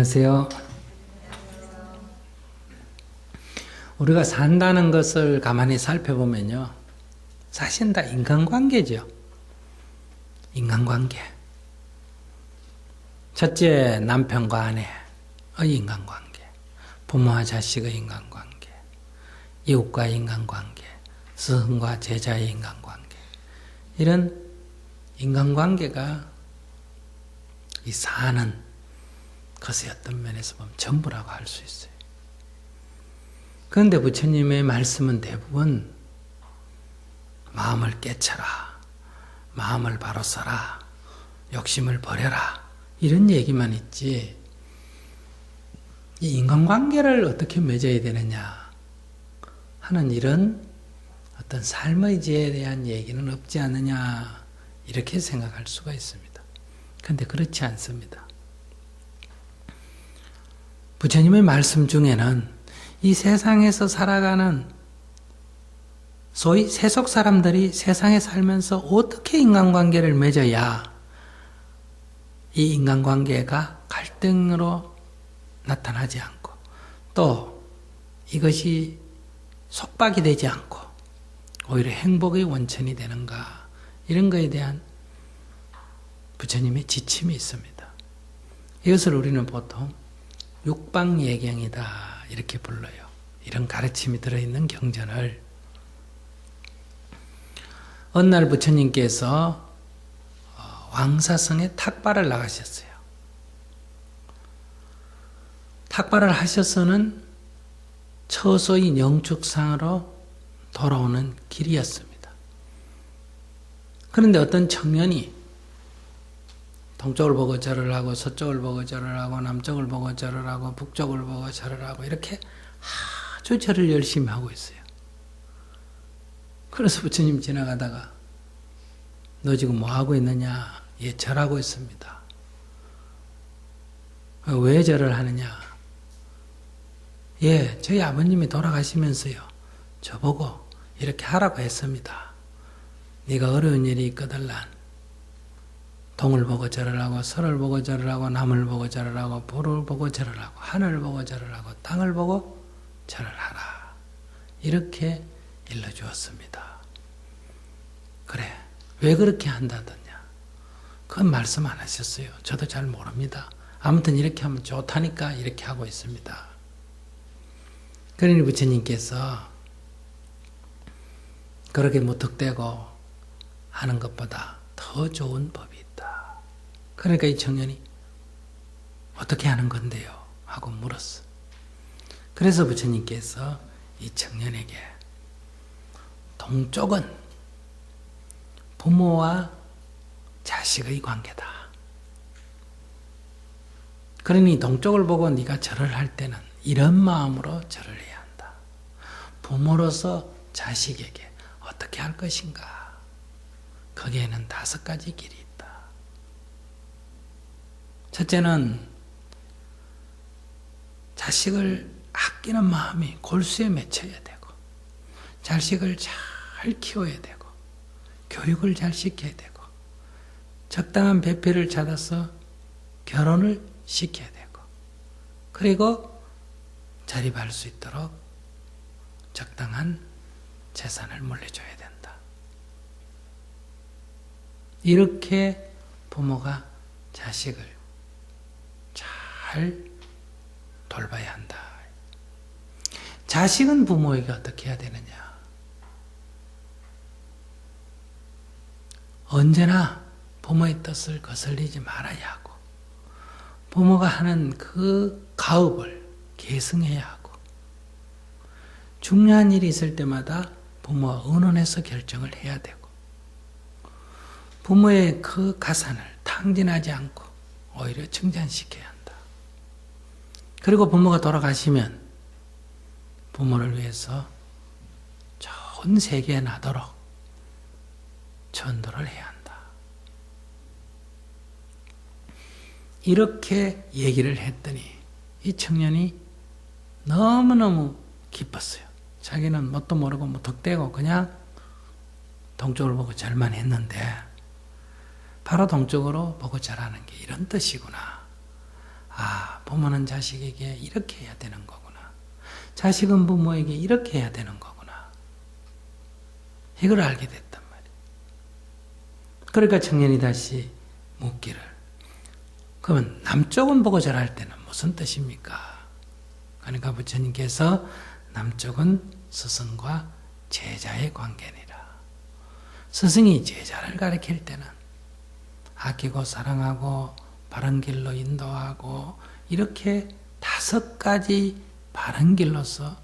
안녕하세요. 우리가 산다는 것을 가만히 살펴보면요. 사실은 다 인간관계죠. 인간관계. 첫째, 남편과 아내의 인간관계. 부모와 자식의 인간관계. 이웃과 인간관계. 스승과 제자의 인간관계. 이런 인간관계가 이 사는 것의 어떤 면에서 보면 전부라고 할 수 있어요. 그런데 부처님의 말씀은 대부분 마음을 깨쳐라, 마음을 바로 써라, 욕심을 버려라 이런 얘기만 있지 이 인간관계를 어떻게 맺어야 되느냐 하는 이런 어떤 삶의 지혜에 대한 얘기는 없지 않느냐 이렇게 생각할 수가 있습니다. 그런데 그렇지 않습니다. 부처님의 말씀 중에는 이 세상에서 살아가는 소위 세속 사람들이 세상에 살면서 어떻게 인간관계를 맺어야 이 인간관계가 갈등으로 나타나지 않고 또 이것이 속박이 되지 않고 오히려 행복의 원천이 되는가 이런 것에 대한 부처님의 지침이 있습니다. 이것을 우리는 보통 육방예경이다 이렇게 불러요. 이런 가르침이 들어있는 경전을 어느 날 부처님께서 왕사성에 탁발을 나가셨어요. 탁발을 하셔서는 처소의 영축상으로 돌아오는 길이었습니다. 그런데 어떤 청년이 동쪽을 보고 절을 하고 서쪽을 보고 절을 하고 남쪽을 보고 절을 하고 북쪽을 보고 절을 하고 이렇게 아주 절을 열심히 하고 있어요. 그래서 부처님 지나가다가 너 지금 뭐 하고 있느냐? 예, 절하고 있습니다. 왜 절을 하느냐? 예, 저희 아버님이 돌아가시면서요. 저보고 이렇게 하라고 했습니다. 네가 어려운 일이 있거든 난 동을 보고 절을 하고 서를 보고 절을 하고 남을 보고 절을 하고 불을 보고 절을 하고 하늘을 보고 절을 하고 땅을 보고 절을 하라. 이렇게 일러주었습니다. 그래, 왜 그렇게 한다더냐? 그건 말씀 안 하셨어요. 저도 잘 모릅니다. 아무튼 이렇게 하면 좋다니까 이렇게 하고 있습니다. 그러니 부처님께서 그렇게 무턱대고 하는 것보다 더 좋은 법이 있다. 그러니까 이 청년이 어떻게 하는 건데요? 하고 물었어. 그래서 부처님께서 이 청년에게 동쪽은 부모와 자식의 관계다. 그러니 동쪽을 보고 네가 절을 할 때는 이런 마음으로 절을 해야 한다. 부모로서 자식에게 어떻게 할 것인가? 거기에는 5가지 길이 있다. 첫째는 자식을 아끼는 마음이 골수에 맺혀야 되고 자식을 잘 키워야 되고 교육을 잘 시켜야 되고 적당한 배필을 찾아서 결혼을 시켜야 되고 그리고 자립할 수 있도록 적당한 재산을 물려줘야 된다. 이렇게 부모가 자식을 잘 돌봐야 한다. 자식은 부모에게 어떻게 해야 되느냐? 언제나 부모의 뜻을 거슬리지 말아야 하고 부모가 하는 그 가업을 계승해야 하고 중요한 일이 있을 때마다 부모와 의논해서 결정을 해야 되고 부모의 그 가산을 탕진하지 않고 오히려 증잔시켜야 한다. 그리고 부모가 돌아가시면 부모를 위해서 좋은 세계에 나도록 전도를 해야 한다. 이렇게 얘기를 했더니 이 청년이 너무너무 기뻤어요. 자기는 뭣도 모르고 무턱대고 그냥 동쪽을 보고 절만 했는데 바로 동쪽으로 보고 절하는 게 이런 뜻이구나. 아, 부모는 자식에게 이렇게 해야 되는 거구나. 자식은 부모에게 이렇게 해야 되는 거구나. 이걸 알게 됐단 말이에요. 그러니까 청년이 다시 묻기를, 그러면 남쪽은 보고 절할 때는 무슨 뜻입니까? 그러니까 부처님께서 남쪽은 스승과 제자의 관계니라. 스승이 제자를 가르칠 때는 아끼고 사랑하고 바른 길로 인도하고 이렇게 5가지 바른 길로서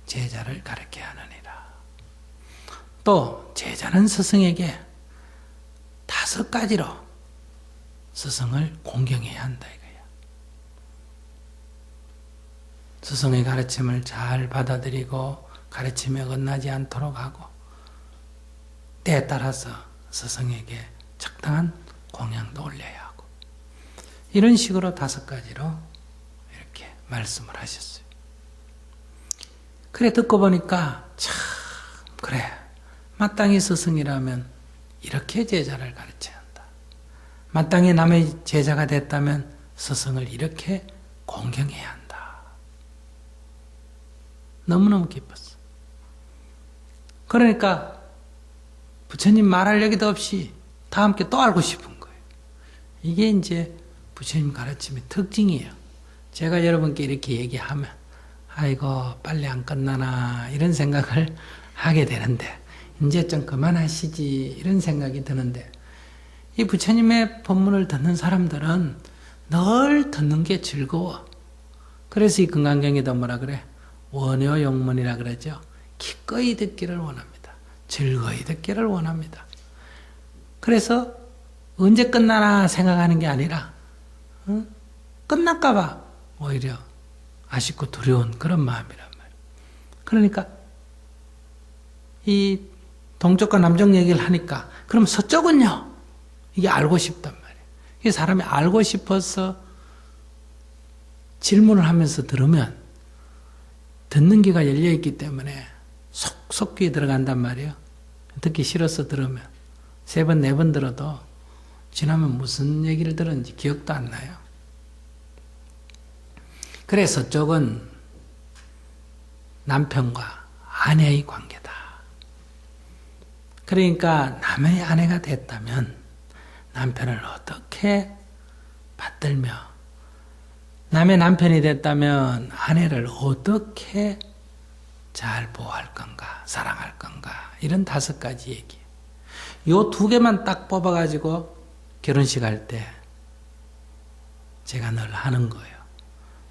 제자를 가르쳐야 하느니라. 또 제자는 스승에게 5가지로 스승을 공경해야 한다 이거야. 스승의 가르침을 잘 받아들이고 가르침에 어긋나지 않도록 하고 때에 따라서 스승에게 적당한 공양도 올려야 하고 이런 식으로 5가지로 이렇게 말씀을 하셨어요. 그래 듣고 보니까 참 그래 마땅히 스승이라면 이렇게 제자를 가르쳐야 한다. 마땅히 남의 제자가 됐다면 스승을 이렇게 공경해야 한다. 너무너무 기뻤어. 그러니까 부처님 말할 얘기도 없이 다 함께 또 알고 싶은 거예요. 이게 이제 부처님 가르침의 특징이에요. 제가 여러분께 이렇게 얘기하면 아이고 빨리 안 끝나나 이런 생각을 하게 되는데 이제 좀 그만하시지 이런 생각이 드는데 이 부처님의 법문을 듣는 사람들은 늘 듣는 게 즐거워. 그래서 이 금강경에도 뭐라 그래? 원효용문이라 그러죠. 기꺼이 듣기를 원합니다. 즐거이 듣기를 원합니다. 그래서 언제 끝나나 생각하는 게 아니라 끝날까 봐 오히려 아쉽고 두려운 그런 마음이란 말이에요. 그러니까 이 동쪽과 남쪽 얘기를 하니까 그럼 서쪽은요? 이게 알고 싶단 말이에요. 이 사람이 알고 싶어서 질문을 하면서 들으면 듣는 귀가 열려있기 때문에 속속 귀에 들어간단 말이에요. 듣기 싫어서 들으면 3번, 4번 들어도 지나면 무슨 얘기를 들었는지 기억도 안 나요. 그래서 서쪽은 남편과 아내의 관계다. 그러니까 남의 아내가 됐다면 남편을 어떻게 받들며 남의 남편이 됐다면 아내를 어떻게 잘 보호할 건가 사랑할 건가 이런 5가지 얘기. 요 2개만 딱 뽑아가지고 결혼식 할 때 제가 늘 하는 거예요.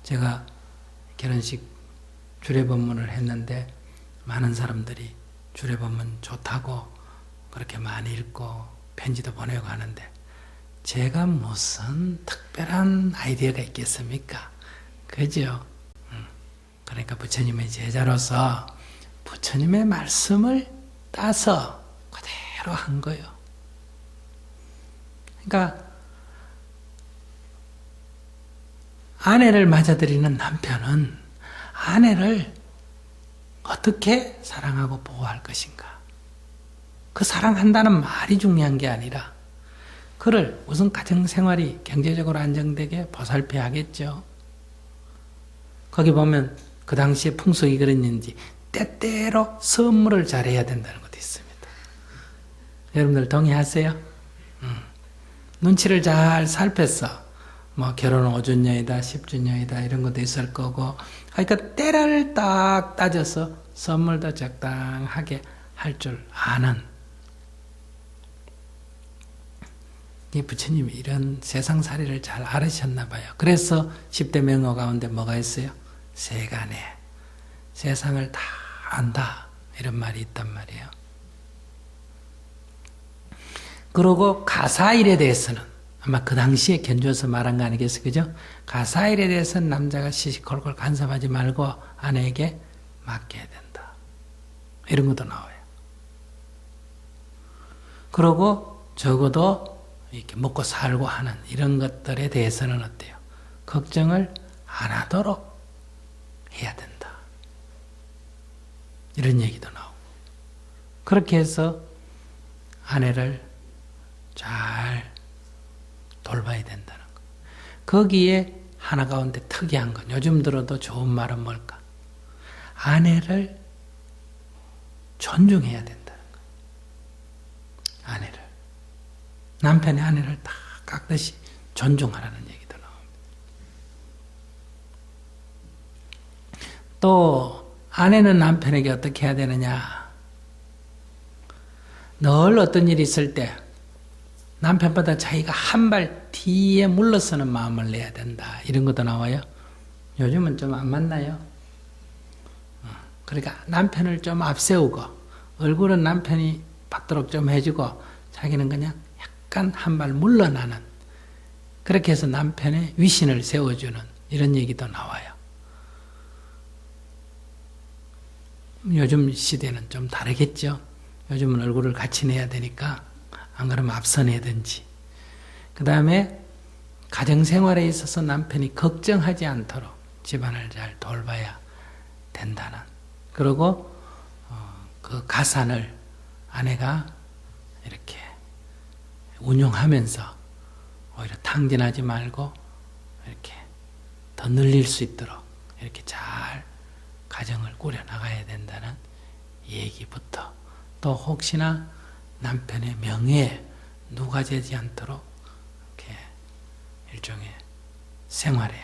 제가 결혼식 주례법문을 했는데 많은 사람들이 주례법문 좋다고 그렇게 많이 읽고 편지도 보내고 하는데 제가 무슨 특별한 아이디어가 있겠습니까? 그죠? 그러니까 부처님의 제자로서 부처님의 말씀을 따서 그대로 한 거예요. 그러니까 아내를 맞아들이는 남편은 아내를 어떻게 사랑하고 보호할 것인가. 그 사랑한다는 말이 중요한 게 아니라 그를 우선 가정생활이 경제적으로 안정되게 보살펴야 하겠죠. 거기 보면 그 당시에 풍속이 그랬는지 때때로 선물을 잘해야 된다는 것도 있습니다. 여러분들 동의하세요? 눈치를 잘 살펴서 뭐 결혼 5주년이다 10주년이다 이런 것도 있을 거고 그러니까 때를 딱 따져서 선물도 적당하게 할 줄 아는 이 부처님이 이런 세상살이를 잘 알으셨나 봐요. 그래서 10대 명호 가운데 뭐가 있어요? 세간에 세상을 다 안다 이런 말이 있단 말이에요. 그리고 가사일에 대해서는 아마 그 당시에 견주어서 말한 거 아니겠어요? 그죠? 가사일에 대해서는 남자가 시시콜콜 간섭하지 말고 아내에게 맡겨야 된다. 이런 것도 나와요. 그리고 적어도 이렇게 먹고 살고 하는 이런 것들에 대해서는 어때요? 걱정을 안 하도록 해야 된다. 이런 얘기도 나오고. 그렇게 해서 아내를 잘 돌봐야 된다는 거. 거기에 하나 가운데 특이한 건 요즘 들어도 좋은 말은 뭘까? 아내를 존중해야 된다는 거예요. 아내를. 남편의 아내를 다 깎듯이 존중하라는 얘기도 나옵니다. 또 아내는 남편에게 어떻게 해야 되느냐? 늘 어떤 일이 있을 때 남편보다 자기가 한 발 뒤에 물러서는 마음을 내야 된다. 이런 것도 나와요. 요즘은 좀 안 맞나요? 그러니까 남편을 좀 앞세우고 얼굴은 남편이 받도록 좀 해주고 자기는 그냥 약간 한 발 물러나는, 그렇게 해서 남편의 위신을 세워주는 이런 얘기도 나와요. 요즘 시대는 좀 다르겠죠. 요즘은 얼굴을 같이 내야 되니까 안 그러면 앞서내든지. 그 다음에 가정생활에 있어서 남편이 걱정하지 않도록 집안을 잘 돌봐야 된다는, 그리고 그 가산을 아내가 이렇게 운용하면서 오히려 탕진하지 말고 이렇게 더 늘릴 수 있도록 이렇게 잘 가정을 꾸려나가야 된다는 얘기부터, 또 혹시나 남편의 명예에 누가 되지 않도록 이렇게 일종의 생활에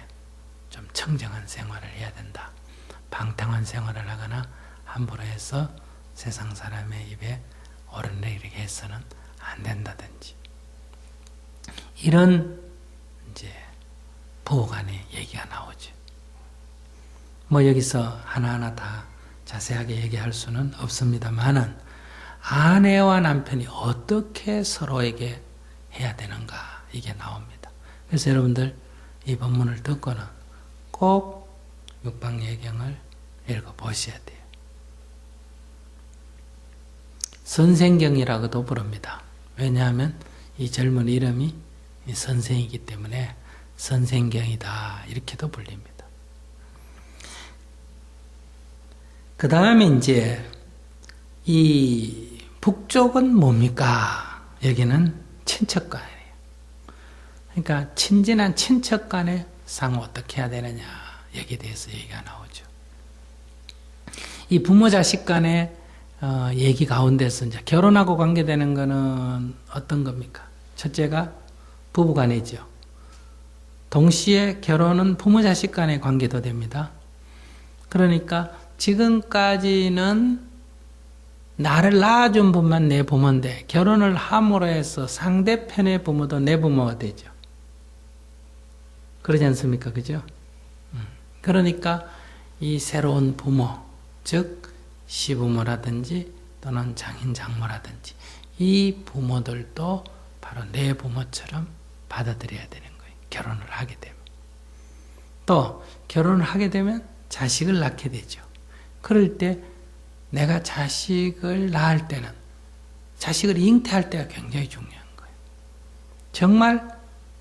좀 청정한 생활을 해야 된다. 방탕한 생활을 하거나 함부로 해서 세상 사람의 입에 오르내리게 해서는 안 된다든지, 이런 이제 부부간의 얘기가 나오죠. 뭐 여기서 하나하나 다 자세하게 얘기할 수는 없습니다만은 아내와 남편이 어떻게 서로에게 해야 되는가, 이게 나옵니다. 그래서 여러분들 이 본문을 듣고는 꼭 육방예경을 읽어보셔야 돼요. 선생경이라고도 부릅니다. 왜냐하면 이 젊은 이름이 선생이기 때문에 선생경이다 이렇게도 불립니다. 그 다음에 이제 이 북쪽은 뭡니까? 여기는 친척간이에요. 그러니까 친진한 친척 간의 상호 어떻게 해야 되느냐, 여기에 대해서 얘기가 나오죠. 이 부모 자식 간의 얘기 가운데서 이제 결혼하고 관계되는 거는 어떤 겁니까? 첫째가 부부 간이죠. 동시에 결혼은 부모 자식 간의 관계도 됩니다. 그러니까 지금까지는 나를 낳아준 분만 내 부모인데 결혼을 함으로 해서 상대편의 부모도 내 부모가 되죠. 그러지 않습니까? 그죠? 그러니까 이 새로운 부모, 즉 시부모라든지 또는 장인 장모라든지 이 부모들도 바로 내 부모처럼 받아들여야 되는 거예요. 결혼을 하게 되면. 또 결혼을 하게 되면 자식을 낳게 되죠. 그럴 때 내가 자식을 낳을 때는 자식을 잉태할 때가 굉장히 중요한 거예요. 정말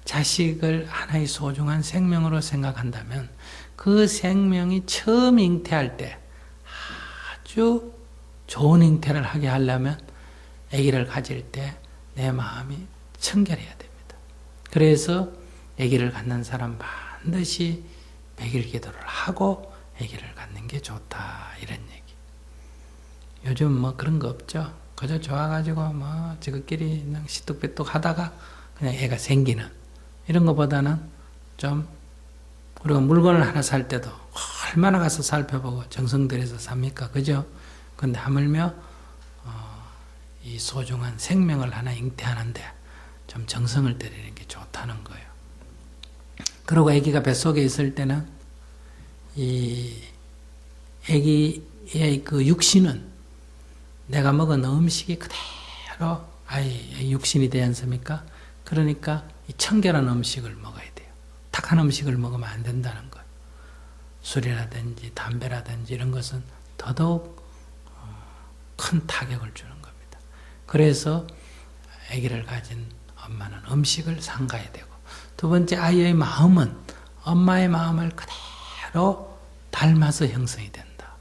자식을 하나의 소중한 생명으로 생각한다면 그 생명이 처음 잉태할 때 아주 좋은 잉태를 하게 하려면 아기를 가질 때 내 마음이 청결해야 됩니다. 그래서 아기를 갖는 사람 반드시 백일 기도를 하고 아기를 갖는 게 좋다, 이런 얘기. 요즘 뭐 그런 거 없죠. 그저 좋아가지고 뭐 지극끼리 그냥 시뚝배뚝 하다가 그냥 애가 생기는 이런 것보다는 좀, 우리가 물건을 하나 살 때도 얼마나 가서 살펴보고 정성 들여서 삽니까? 그죠? 근데 하물며 이 소중한 생명을 하나 잉태하는데 좀 정성을 들이는 게 좋다는 거예요. 그리고 아기가 뱃속에 있을 때는 이 아기의 그 육신은 내가 먹은 음식이 그대로 아이의 육신이 되지 않습니까? 그러니까 이 청결한 음식을 먹어야 돼요. 탁한 음식을 먹으면 안 된다는 거예요. 술이라든지 담배라든지 이런 것은 더더욱 큰 타격을 주는 겁니다. 그래서 아기를 가진 엄마는 음식을 삼가야 되고, 두 번째 아이의 마음은 엄마의 마음을 그대로 닮아서 형성이 된다.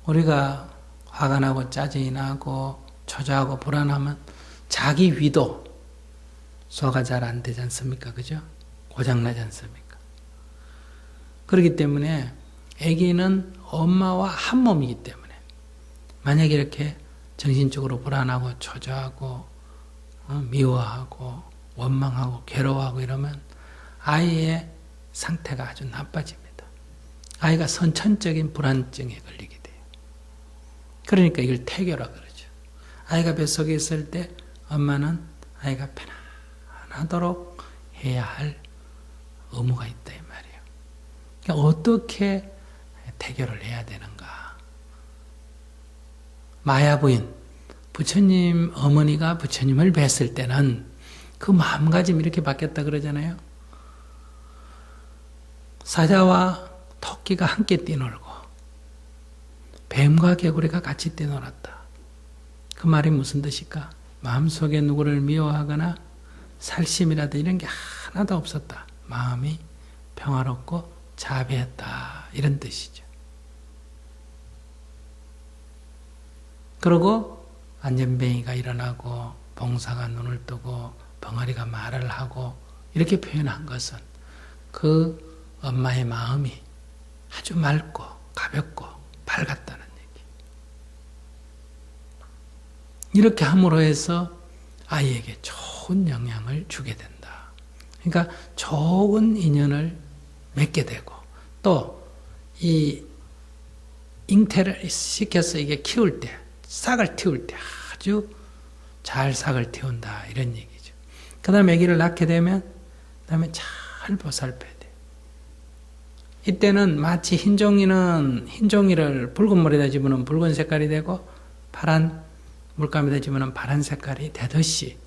우리가 화가 나고 짜증이 나고 초조하고 불안하면 자기 위도 소화가 잘 안 되지 않습니까? 그죠? 고장나지 않습니까? 그렇기 때문에 아기는 엄마와 한 몸이기 때문에 만약에 이렇게 정신적으로 불안하고 초조하고 미워하고 원망하고 괴로워하고 이러면 아이의 상태가 아주 나빠집니다. 아이가 선천적인 불안증에 걸리게 돼요. 그러니까 이걸 태교라 그러죠. 아이가 뱃속에 있을 때 엄마는 아이가 편안하도록 해야 할 의무가 있다 이 말이에요. 그러니까 어떻게 태교를 해야 되는가? 마야 부인, 부처님 어머니가 부처님을 뵀을 때는 그 마음가짐이 이렇게 바뀌었다 그러잖아요. 사자와 토끼가 함께 뛰놀고 뱀과 개구리가 같이 뛰놀았다. 그 말이 무슨 뜻일까? 마음속에 누구를 미워하거나 살심이라도 이런 게 하나도 없었다. 마음이 평화롭고 자비했다. 이런 뜻이죠. 그리고 안전뱅이가 일어나고 봉사가 눈을 뜨고 벙어리가 말을 하고 이렇게 표현한 것은 그 엄마의 마음이 아주 맑고 가볍고 밝았다는 얘기. 이렇게 함으로 해서 아이에게 좋은 영향을 주게 된다. 그러니까 좋은 인연을 맺게 되고 또 이 잉태를 시켜서 이게 키울 때 싹을 틔울 때 아주 잘 싹을 틔운다 이런 얘기죠. 그 다음에 아기를 낳게 되면 그 다음에 잘 보살펴야 돼요. 이때는 마치 흰 종이를 붉은 물에다 집으면 붉은 색깔이 되고 파란 물감에다 집으면 파란 색깔이 되듯이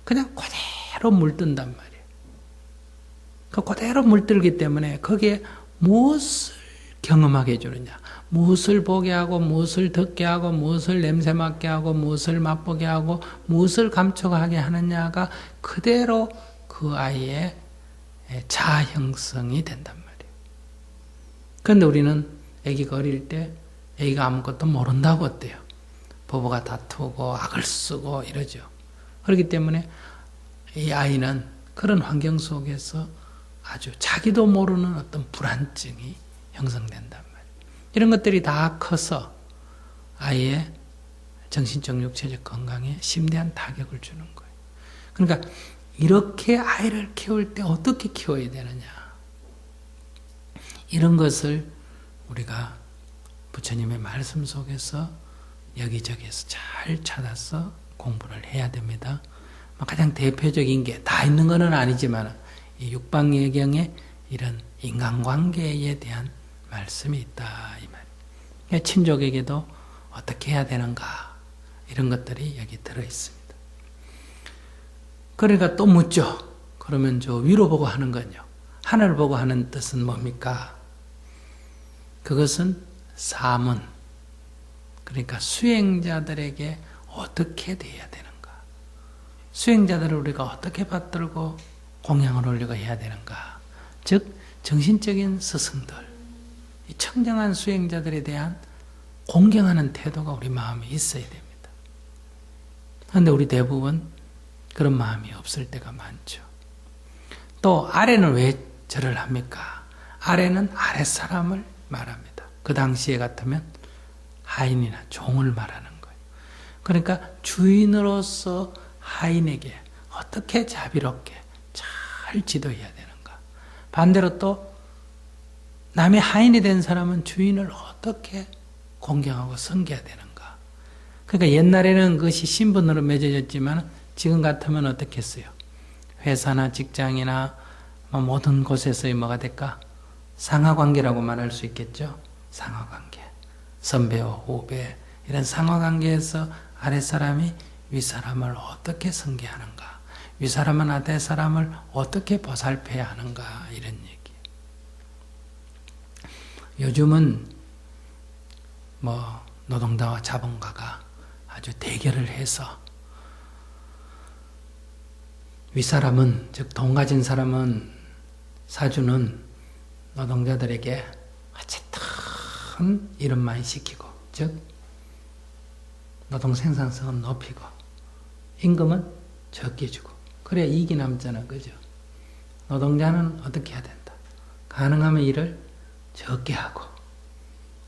그냥 그대로 물든단 말이에요. 그 그대로 물들기 때문에 거기에 무엇을 경험하게 해주느냐, 무엇을 보게 하고 무엇을 듣게 하고 무엇을 냄새 맡게 하고 무엇을 맛보게 하고 무엇을 감촉하게 하느냐가 그대로 그 아이의 자아 형성이 된단 말이에요. 그런데 우리는 아기가 어릴 때 아기가 아무것도 모른다고 어때요? 부부가 다투고 악을 쓰고 이러죠. 그렇기 때문에 이 아이는 그런 환경 속에서 아주 자기도 모르는 어떤 불안증이 형성된단 말이에요. 이런 것들이 다 커서 아이의 정신적, 육체적 건강에 심대한 타격을 주는 거예요. 그러니까 이렇게 아이를 키울 때 어떻게 키워야 되느냐. 이런 것을 우리가 부처님의 말씀 속에서 여기저기에서 잘 찾아서 공부를 해야 됩니다. 가장 대표적인 게 다 있는 것은 아니지만 이 육방예경에 이런 인간관계에 대한 말씀이 있다 이 말이에요. 친족에게도 어떻게 해야 되는가 이런 것들이 여기 들어 있습니다. 그러니까 또 묻죠. 그러면 저 위로 보고 하는 건요. 하늘 보고 하는 뜻은 뭡니까? 그것은 사문. 그러니까 수행자들에게 어떻게 대해야 되는가? 수행자들을 우리가 어떻게 받들고 공양을 올리고 해야 되는가? 즉 정신적인 스승들, 이 청정한 수행자들에 대한 공경하는 태도가 우리 마음에 있어야 됩니다. 그런데 우리 대부분 그런 마음이 없을 때가 많죠. 또 아래는 왜 절을 합니까? 아래는 아랫사람을 말합니다. 그 당시에 같으면 하인이나 종을 말하는 거예요. 그러니까 주인으로서 하인에게 어떻게 자비롭게 잘 지도해야 되는가. 반대로 또 남의 하인이 된 사람은 주인을 어떻게 공경하고 섬겨야 되는가. 그러니까 옛날에는 그것이 신분으로 맺어졌지만 지금 같으면 어떻겠어요? 회사나 직장이나 모든 곳에서의 뭐가 될까? 상하관계라고 말할 수 있겠죠? 상하관계. 선배와 후배 이런 상하관계에서 아랫사람이 윗사람을 어떻게 섬기하는가, 윗사람은 아랫사람을 어떻게 보살펴야 하는가 이런 얘기. 요즘은 노동자와 자본가가 아주 대결을 해서 윗사람은 즉 돈 가진 사람은 사주는 노동자들에게 어쨌든 일은 많이 시키고 즉 노동 생산성은 높이고 임금은 적게 주고 그래야 이익이 남잖아. 그죠? 노동자는 어떻게 해야 된다. 가능하면 일을 적게 하고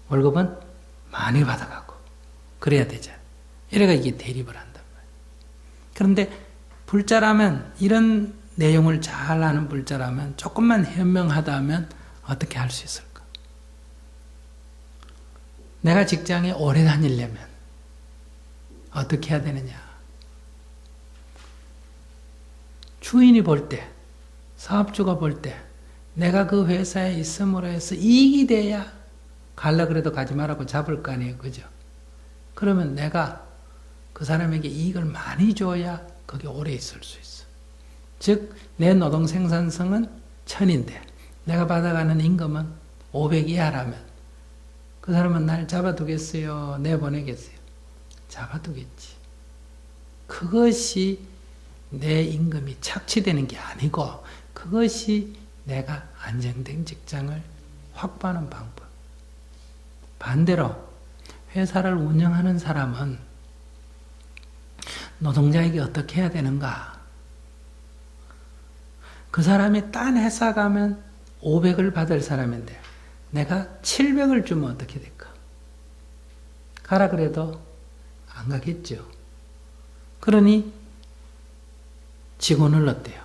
월급은 많이 받아가고 그래야 되잖아요. 이래가 이게 대립을 한단 말이에요. 그런데 불자라면 이런 내용을 잘 아는 불자라면 조금만 현명하다 하면 어떻게 할 수 있을까? 내가 직장에 오래 다니려면 어떻게 해야 되느냐? 주인이 볼 때, 사업주가 볼 때 내가 그 회사에 있음으로 해서 이익이 돼야 갈라 그래도 가지 말라고 잡을 거 아니에요. 그죠? 그러면 내가 그 사람에게 이익을 많이 줘야 거기 오래 있을 수 있어. 즉, 내 노동 생산성은 1000인데 내가 받아가는 임금은 500 이하라면 그 사람은 날 잡아두겠어요? 내보내겠어요? 잡아두겠지. 그것이 내 임금이 착취되는 게 아니고 그것이 내가 안정된 직장을 확보하는 방법. 반대로 회사를 운영하는 사람은 노동자에게 어떻게 해야 되는가? 그 사람이 딴 회사 가면 500을 받을 사람인데 내가 700을 주면 어떻게 될까? 가라 그래도 안 가겠죠. 그러니 직원을 어때요?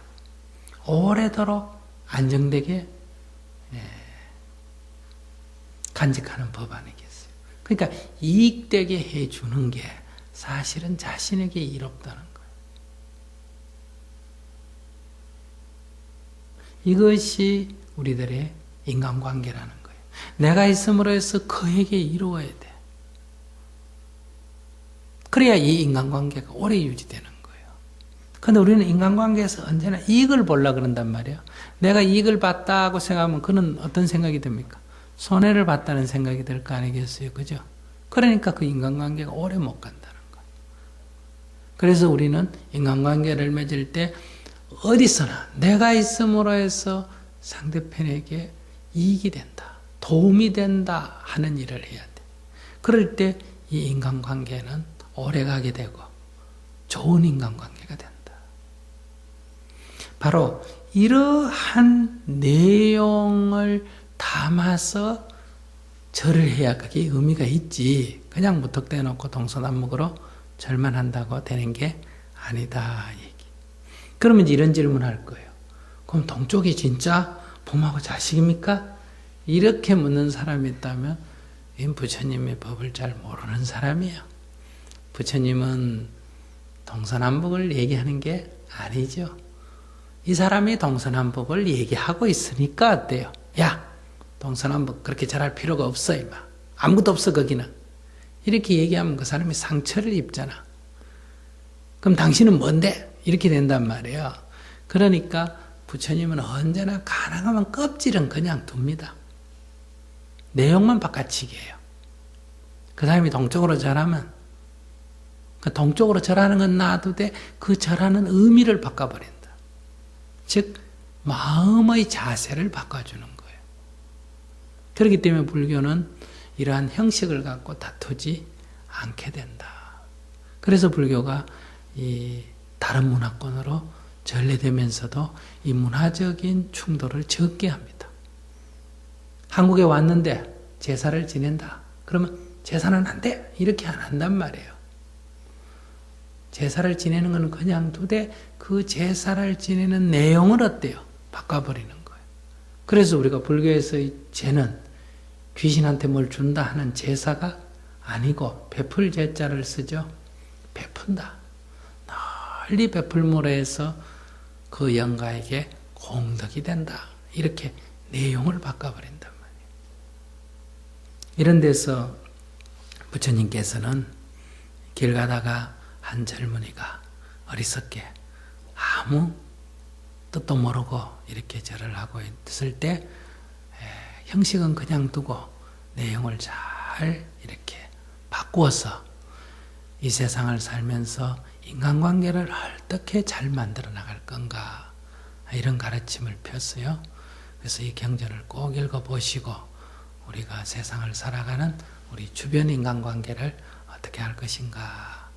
오래도록 안정되게 간직하는 법 아니겠어요? 그러니까 이익되게 해주는 게 사실은 자신에게 이롭다는 거예요. 이것이 우리들의 인간관계라는 거예요. 내가 있음으로 해서 그에게 이루어야 돼. 그래야 이 인간관계가 오래 유지되는 거예요. 근데 우리는 인간관계에서 언제나 이익을 보려고 그런단 말이에요. 내가 이익을 봤다고 생각하면 그는 어떤 생각이 듭니까? 손해를 봤다는 생각이 들 거 아니겠어요? 그죠? 그러니까 그 인간관계가 오래 못 간다는 거예요. 그래서 우리는 인간관계를 맺을 때 어디서나 내가 있음으로 해서 상대편에게 이익이 된다, 도움이 된다 하는 일을 해야 돼. 그럴 때 이 인간관계는 오래가게 되고 좋은 인간관계가 된다. 바로 이러한 내용을 담아서 절을 해야 그게 의미가 있지. 그냥 무턱대어 놓고 동서남북으로 절만 한다고 되는 게 아니다. 얘기. 그러면 이제 이런 질문을 할 거예요. 그럼 동쪽이 진짜 부모하고 자식입니까? 이렇게 묻는 사람이 있다면 부처님의 법을 잘 모르는 사람이에요. 부처님은 동서남북을 얘기하는 게 아니죠. 이 사람이 동서남북을 얘기하고 있으니까 어때요? 야, 동서남북 그렇게 잘할 필요가 없어 임마. 아무것도 없어 거기는. 이렇게 얘기하면 그 사람이 상처를 입잖아. 그럼 당신은 뭔데? 이렇게 된단 말이에요. 그러니까 부처님은 언제나 가능하면 껍질은 그냥 둡니다. 내용만 바꿔치기 해요. 그 사람이 동쪽으로 절하면 그 동쪽으로 절하는 건 놔두되 그 절하는 의미를 바꿔버린다. 즉 마음의 자세를 바꿔주는 거예요. 그렇기 때문에 불교는 이러한 형식을 갖고 다투지 않게 된다. 그래서 불교가 이 다른 문화권으로 전래되면서도 이 문화적인 충돌을 적게 합니다. 한국에 왔는데 제사를 지낸다. 그러면 제사는 안 돼. 이렇게 안 한단 말이에요. 제사를 지내는 건 그냥 두되 그 제사를 지내는 내용을 어때요? 바꿔버리는 거예요. 그래서 우리가 불교에서의 제는 귀신한테 뭘 준다 하는 제사가 아니고 베풀 제자를 쓰죠. 베푼다. 널리 베풀므로 해서 그 영가에게 공덕이 된다. 이렇게 내용을 바꿔버린단 말이에요. 이런 데서 부처님께서는 길 가다가 한 젊은이가 어리석게 아무 뜻도 모르고 이렇게 절을 하고 있을 때 형식은 그냥 두고 내용을 잘 이렇게 바꾸어서 이 세상을 살면서 인간관계를 어떻게 잘 만들어 나갈 건가 이런 가르침을 폈어요. 그래서 이 경전을 꼭 읽어보시고 우리가 세상을 살아가는 우리 주변 인간관계를 어떻게 할 것인가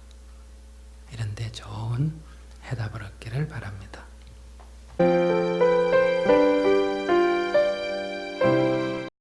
이런 데 좋은 해답을 얻기를 바랍니다.